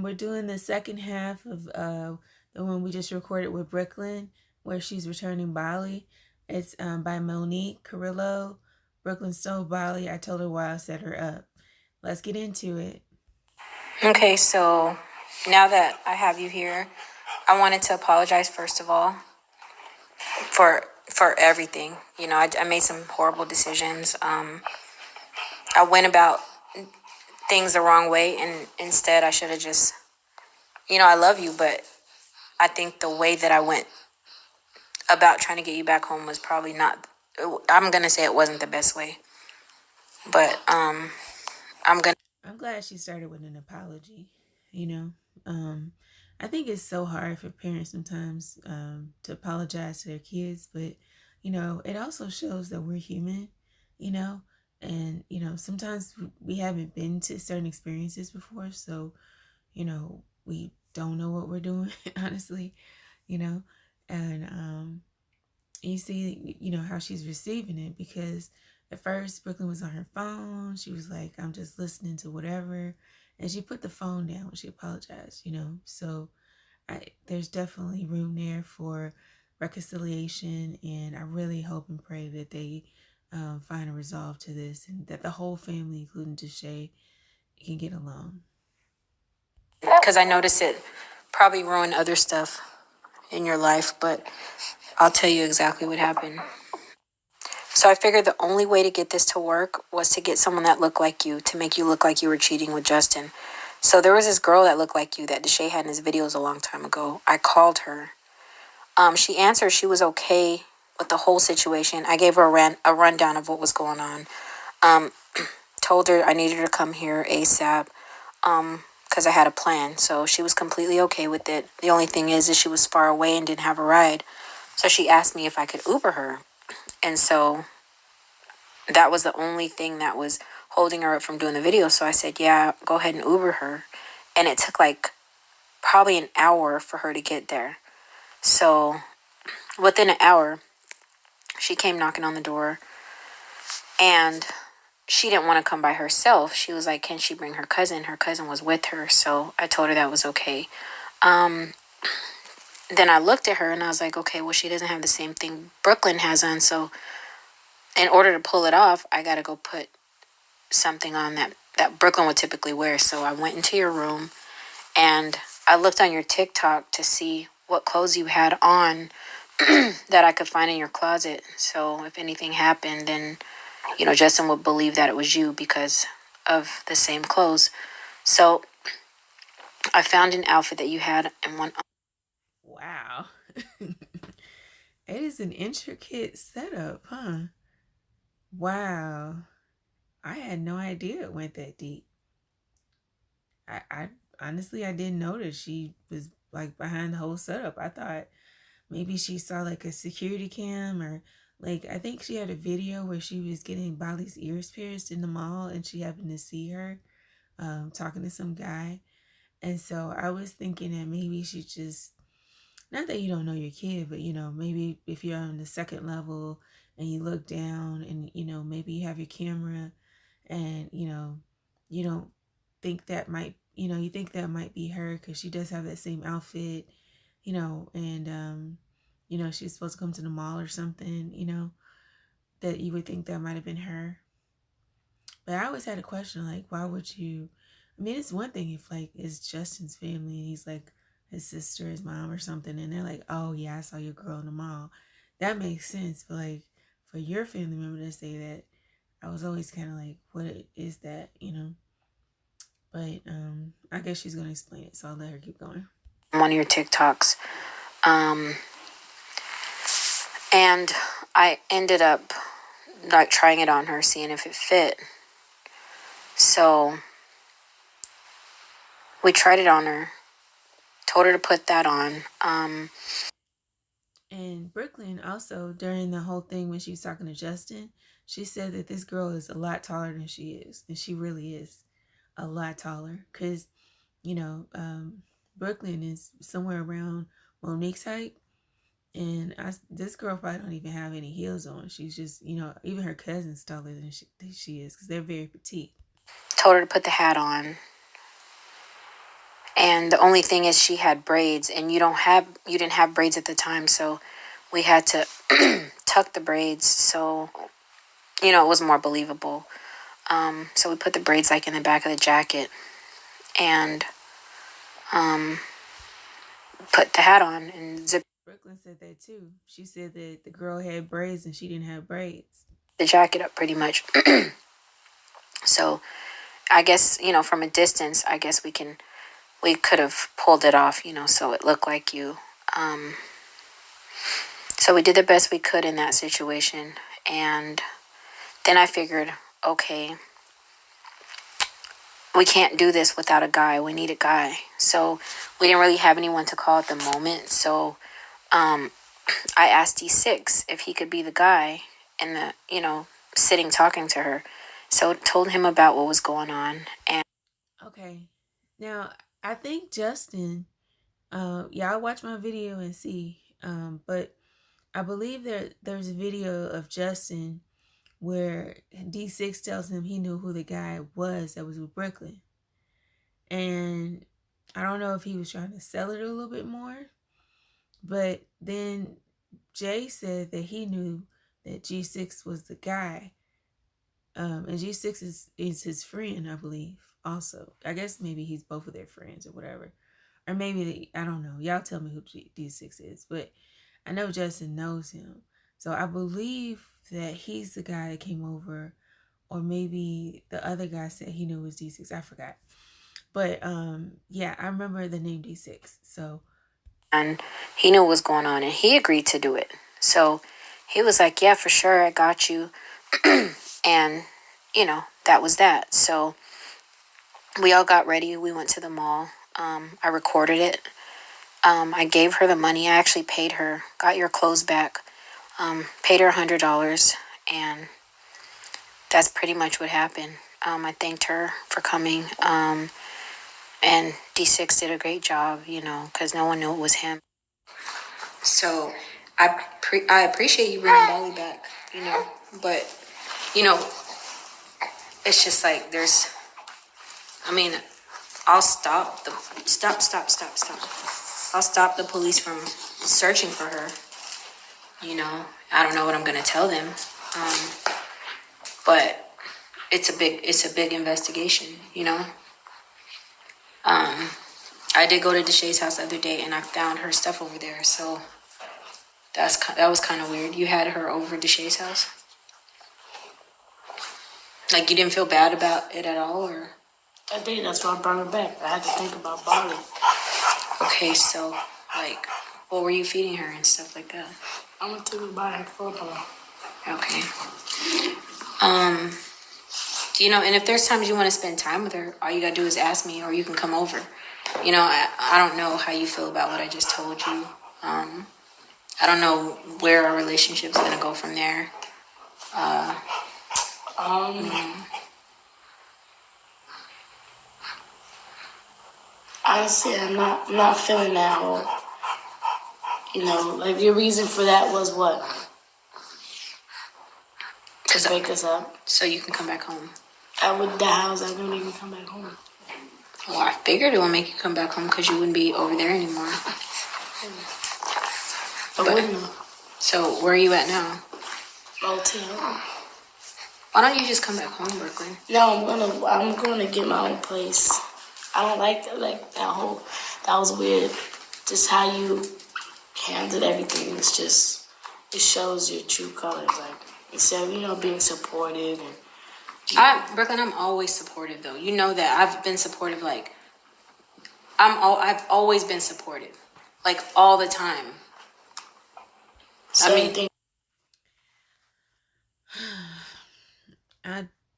We're doing the second half of the one we just recorded with Brooklyn, where she's returning Bali. It's by Monique Carrillo. Brooklyn stole Bali. I told her why I set her up. Let's get into it. Okay, so now that I have you here, I wanted to apologize first of all for everything. You know, I made some horrible decisions. I went about things the wrong way, and instead I should have just, I love you, but I think the way that I went about trying to get you back home was probably not. I'm gonna say it wasn't the best way, but I'm gonna. I'm glad she started with an apology. You know, I think it's so hard for parents sometimes to apologize to their kids, but it also shows that we're human. You know, and sometimes we haven't been to certain experiences before, so we don't know what we're doing, honestly. You know, and you see, how she's receiving it because at first Brooklyn was on her phone. She was like, I'm just listening to whatever. And she put the phone down when she apologized. So there's definitely room there for reconciliation. And I really hope and pray that they find a resolve to this and that the whole family, including Deshay, can get along. Because I noticed it probably ruined other stuff in your life, but I'll tell you exactly what happened. So I figured the only way to get this to work was to get someone that looked like you, to make you look like you were cheating with Justin. So there was this girl that looked like you that Deshay had in his videos a long time ago. I called her. She answered she was okay with the whole situation. I gave her a rundown of what was going on. Told her I needed her to come here ASAP because I had a plan. So she was completely okay with it. The only thing is she was far away and didn't have a ride. So she asked me if I could Uber her. And so that was the only thing that was holding her up from doing the video. So I said, yeah, go ahead and Uber her. And it took like probably an hour for her to get there. So within an hour, she came knocking on the door and she didn't want to come by herself. She was like, can she bring her cousin? Her cousin was with her. So I told her that was okay. Then I looked at her and I was like, okay, well, she doesn't have the same thing Brooklyn has on. So in order to pull it off, I got to go put something on that Brooklyn would typically wear. So I went into your room and I looked on your TikTok to see what clothes you had on that I could find in your closet. So if anything happened, then, Justin would believe that it was you because of the same clothes. So I found an outfit that you had in one. Wow. It is an intricate setup, huh? Wow. I had no idea it went that deep. I honestly I didn't notice she was like behind the whole setup. I thought maybe she saw like a security cam or like I think she had a video where she was getting Bali's ears pierced in the mall and she happened to see her talking to some guy. And so I was thinking that maybe she just not that you don't know your kid, but maybe if you're on the second level and you look down and maybe you have your camera and you don't think that might you think that might be her because she does have that same outfit, and she's supposed to come to the mall or something, that you would think that might have been her. But I always had a question like, why would you? I mean, it's one thing if like it's Justin's family and he's like his sister, his mom, or something, and they're like, "Oh yeah, I saw your girl in the mall." That makes sense. But like for your family member to say that, I was always kind of like, "What is that?" But I guess she's gonna explain it, so I'll let her keep going. One of your TikToks, and I ended up like trying it on her, seeing if it fit. So we tried it on her, told her to put that on. And Brooklyn also, during the whole thing when she was talking to Justin, she said that this girl is a lot taller than she is. And she really is a lot taller. Because, Brooklyn is somewhere around Monique's height. And this girl probably don't even have any heels on. She's just, even her cousin's taller than she is because they're very petite. Told her to put the hat on. And the only thing is she had braids, and you didn't have braids at the time, so we had to tuck the braids so it was more believable. So we put the braids like in the back of the jacket and put the hat on and zip Brooklyn said that too. She said that the girl had braids and she didn't have braids. the jacket up pretty much. So I guess, from a distance, I guess we could have pulled it off, so it looked like you. So we did the best we could in that situation. And then I figured, okay, we can't do this without a guy. We need a guy. So we didn't really have anyone to call at the moment. So I asked D6 if he could be the guy and sitting talking to her. So told him about what was going on. And Okay. Now, I think Justin, y'all watch my video and see. But I believe there's a video of Justin where D6 tells him he knew who the guy was that was with Brooklyn. And I don't know if he was trying to sell it a little bit more, but then Jay said that he knew that G6 was the guy. And G6 is his friend, I believe, also. I guess maybe he's both of their friends or whatever. Or maybe, I don't know. Y'all tell me who D6 is. But I know Justin knows him. So I believe that he's the guy that came over. Or maybe the other guy said he knew it was D6. I forgot. But yeah, I remember the name D6. So and he knew what was going on and he agreed to do it. So he was like, yeah, for sure, I got you. And, that was that. So we all got ready. We went to the mall. I recorded it. I gave her the money. I actually paid her, got your clothes back, paid her $100. And that's pretty much what happened. I thanked her for coming. And D6 did a great job, because no one knew it was him. So I appreciate you bringing Bali back, but you know it's just like I mean, I'll stop. I'll stop the police from searching for her. I don't know what I'm gonna tell them, but it's a big investigation. I did go to Deshay's house the other day and I found her stuff over there, so that was kind of weird. You had her over Deshay's house. Like, you didn't feel bad about it at all, or? I think that's why I brought her back. I had to think about Bali. Okay, so, like, what were you feeding her and stuff like that? I'm gonna take her by her photo. Okay. And if there's times you want to spend time with her, all you gotta do is ask me, or you can come over. I don't know how you feel about what I just told you. I don't know where our relationship's gonna go from there. Honestly, I'm not feeling that whole. Like your reason for that was what? To break us up. So you can come back home. I would die. How is that gonna make me come back home? Well, I figured it would make you come back home because you wouldn't be over there anymore. I wouldn't have. So where are you at now? Motel. Why don't you just come back home, Brooklyn? No, I'm gonna get my own place. I don't like that was weird. Just how you handled everything. It shows your true colors. Like instead of being supportive and Brooklyn, I'm always supportive though. You know that I've been supportive. Like I've always been supportive, like all the time. thing.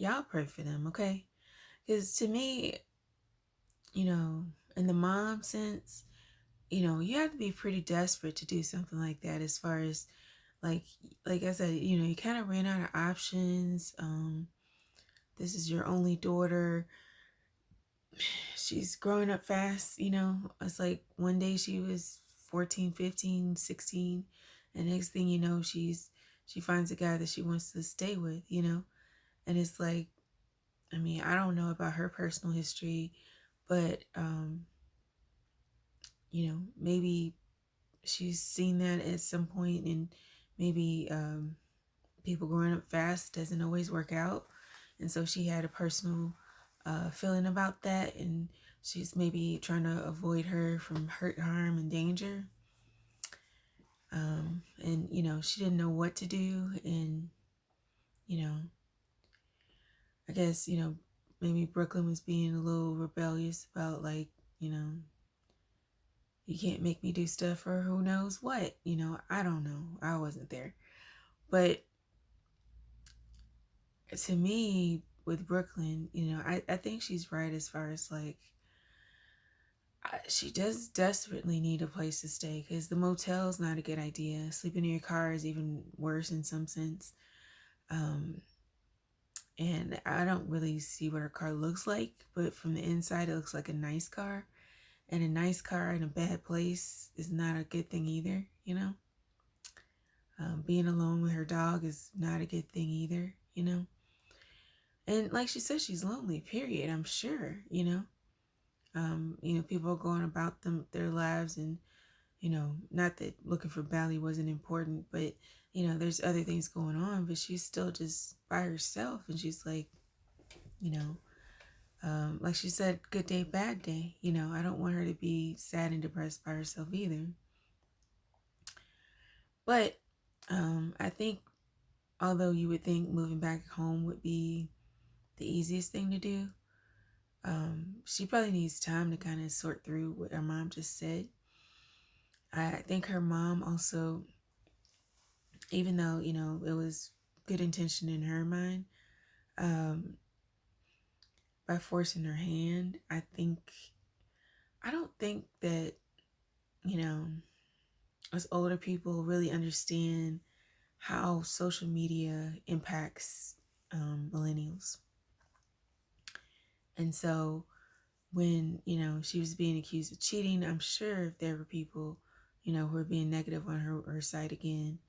y'all pray for them, okay? Because to me, in the mom sense, you have to be pretty desperate to do something like that. As far as like I said, you kind of ran out of options. This is your only daughter. She's growing up fast. It's like one day she was 14, 15, 16, and next thing you know, she finds a guy that she wants to stay with. And it's like, I mean, I don't know about her personal history, but maybe she's seen that at some point, and maybe people growing up fast doesn't always work out. And so she had a personal feeling about that, and she's maybe trying to avoid her from hurt, harm, and danger. And, she didn't know what to do. And, I guess, maybe Brooklyn was being a little rebellious about, like, you can't make me do stuff or who knows what. I don't know. I wasn't there. But to me, with Brooklyn, I think she's right as far as, like, she does desperately need a place to stay, because the motel's not a good idea. Sleeping in your car is even worse in some sense. And I don't really see what her car looks like, but from the inside, it looks like a nice car. And a nice car in a bad place is not a good thing either, Being alone with her dog is not a good thing either, And like she said, she's lonely, period, I'm sure, People are going about their lives, and, not that looking for Bali wasn't important, but, there's other things going on, but she's still just by herself. And she's like, like she said, good day, bad day. I don't want her to be sad and depressed by herself either. But I think, although you would think moving back home would be the easiest thing to do, she probably needs time to kind of sort through what her mom just said. I think her mom also, even though, it was good intention in her mind, by forcing her hand, I don't think that, us older people really understand how social media impacts millennials. And so when, she was being accused of cheating, I'm sure if there were people, who were being negative on her side again.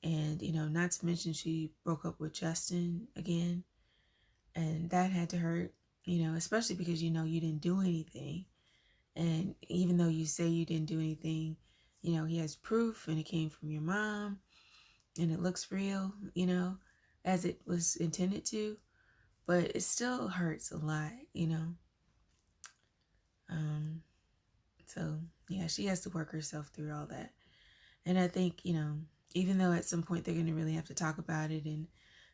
And, not to mention she broke up with Justin again. And that had to hurt, especially because, you didn't do anything. And even though you say you didn't do anything, he has proof, and it came from your mom, and it looks real, as it was intended to. But it still hurts a lot, So, yeah, she has to work herself through all that. And I think, even though at some point they're going to really have to talk about it, and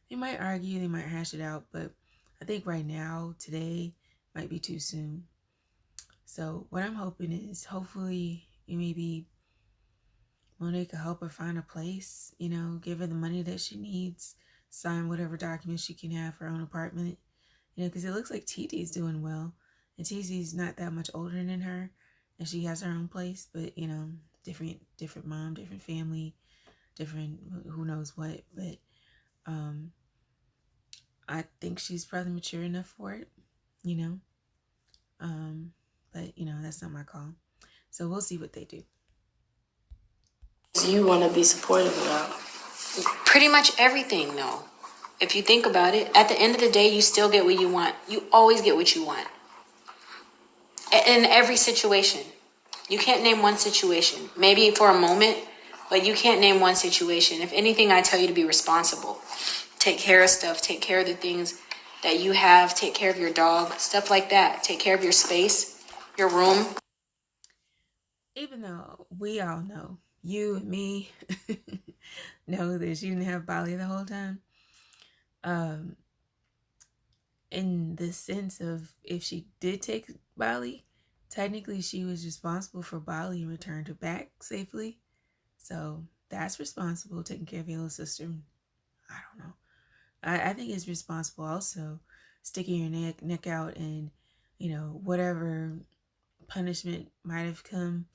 they might argue, they might hash it out, but I think right now, today, might be too soon. So what I'm hoping is, hopefully, maybe Monet could help her find a place, give her the money that she needs, sign whatever documents she can have for her own apartment, because it looks like TT's doing well. And TT's not that much older than her, and she has her own place, but, different mom, different family, different who knows what. But I think she's probably mature enough for it, but, that's not my call. So we'll see what they do. You want to be supportive about? Pretty much everything, though. If you think about it, at the end of the day, you still get what you want. You always get what you want. In every situation. You can't name one situation. Maybe for a moment, but you can't name one situation. If anything, I tell you to be responsible. Take care of stuff. Take care of the things that you have. Take care of your dog. Stuff like that. Take care of your space, your room. Even though we all know, you and me, know that she didn't have Bali the whole time. In the sense of, if she did take Bali, technically she was responsible for Bali and returned her back safely. So that's responsible, taking care of your little sister. I don't know. I think it's responsible also sticking your neck out, and, whatever punishment might have come.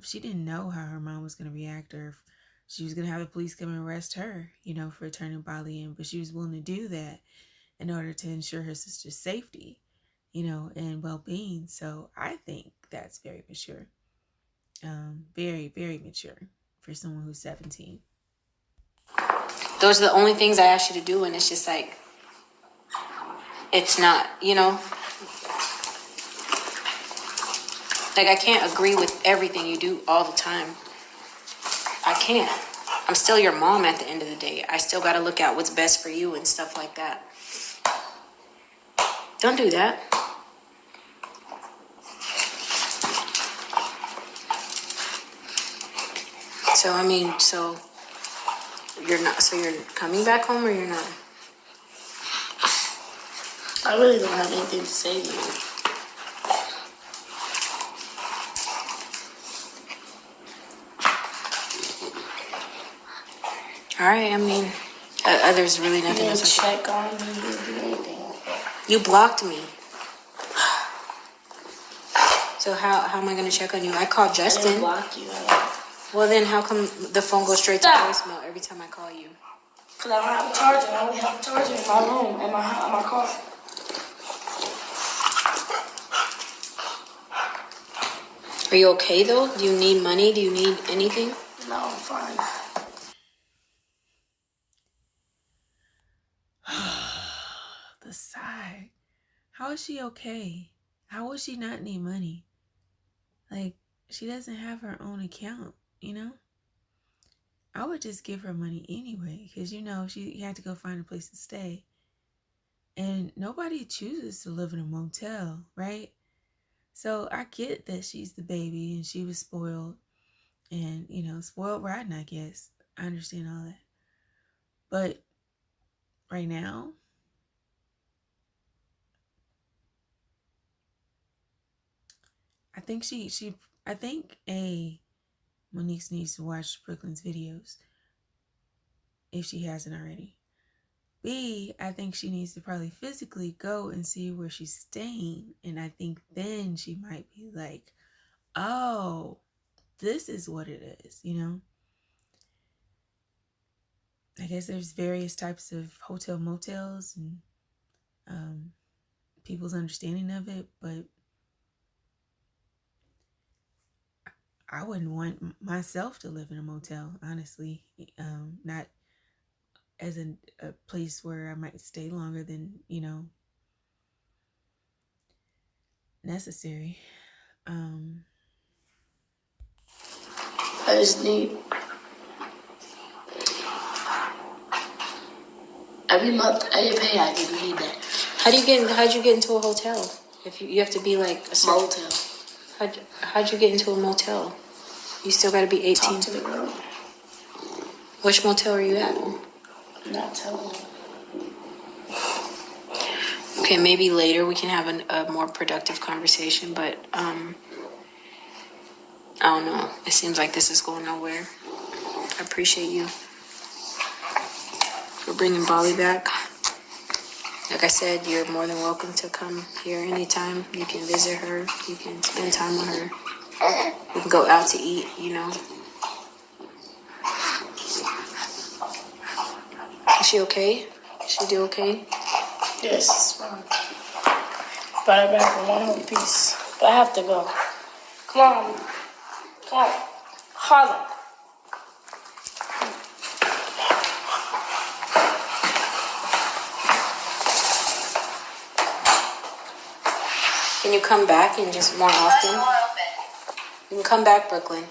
She didn't know how her mom was going to react, or if she was going to have the police come and arrest her, for turning Bali in. But she was willing to do that in order to ensure her sister's safety, and well-being. So I think that's very mature. Very, very mature for someone who's 17. Those are the only things I ask you to do, and it's just like, it's not, Like, I can't agree with everything you do all the time. I can't. I'm still your mom at the end of the day. I still got to look at what's best for you and stuff like that. Don't do that. So, I mean, so you're coming back home or you're not? I really don't have anything to say to you. All right, I mean, there's really You nothing didn't else I can. check on me, you didn't do anything. You blocked me. So how am I gonna check on you? I called I didn't Justin. block you. Well, then how come the phone goes straight to voicemail every time I call you? Because I don't have a charger. I only have a charger in my room, in my car. Are you okay though? Do you need money? Do you need anything? No, I'm fine. The sigh. How is she okay? How would she not need money? Like, she doesn't have her own account, you know? I would just give her money anyway, because, she had to go find a place to stay. And nobody chooses to live in a motel, right? So I get that she's the baby and she was spoiled and, spoiled rotten, I guess. I understand all that. But right now, I think Monique needs to watch Brooklyn's videos if she hasn't already. B, I think she needs to probably physically go and see where she's staying. And I think then she might be like, oh, this is what it is, I guess there's various types of hotel motels and people's understanding of it, but I wouldn't want myself to live in a motel, honestly. Not as a place where I might stay longer than, necessary. I just need every month I get paid. I didn't need that. How'd you get into a hotel? If you have to be like a certain Motel. How'd you get into a motel? You still gotta be 18. Talk to the girl. Which motel are you at? I'm not telling you. Okay, maybe later we can have a more productive conversation, but I don't know. It seems like this is going nowhere. I appreciate you for bringing Bali back. Like I said, you're more than welcome to come here anytime. You can visit her. You can spend time with her. We can go out to eat, Is she okay? Is she do okay? Yes, it's fine. Brought her back for one whole piece. But I have to go. Come on. Come on. Harlem. Can you come back and just more often? You can come back, Brooklyn.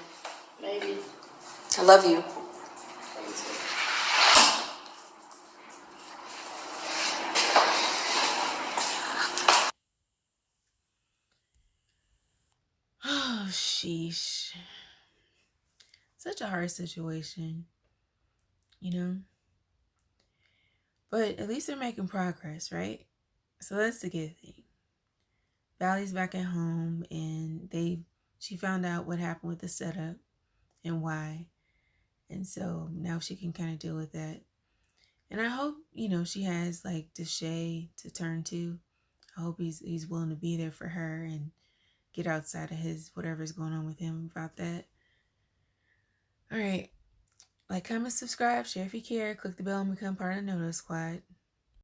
Maybe. I love you. Oh, sheesh. Such a hard situation, But at least they're making progress, right? So that's the good thing. Bali's back at home and she found out what happened with the setup and why. And so now she can kind of deal with that. And I hope, she has like Deshay to turn to. I hope he's willing to be there for her and get outside of his whatever's going on with him about that. All right. Like, comment, subscribe, share if you care, click the bell and become part of the Noto Squad.